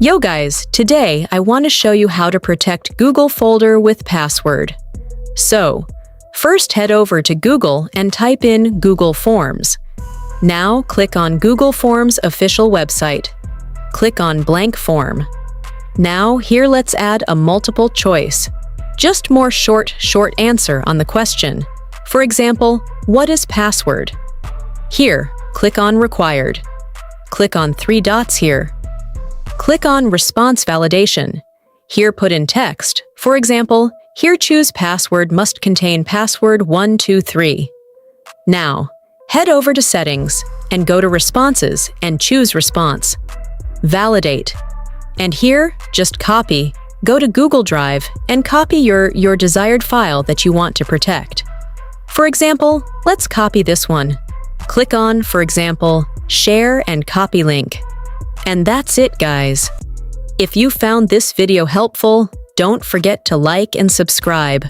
Yo guys, today I want to show you how to protect Google folder with password. So, first head over to Google and type in Google Forms. Now click on Google Forms official website. Click on blank form. Now here let's add a multiple choice. Just more short answer on the question. For example, what is password? Here, click on required. Click on 3 dots here. Click on Response Validation. Here put in text. For example, here choose password must contain password 123. Now, head over to Settings and go to Responses and choose Response. Validate. And here, just copy. Go to Google Drive and copy your desired file that you want to protect. For example, let's copy this one. Click on, for example, Share and Copy Link. And that's it, guys. If you found this video helpful, don't forget to like and subscribe.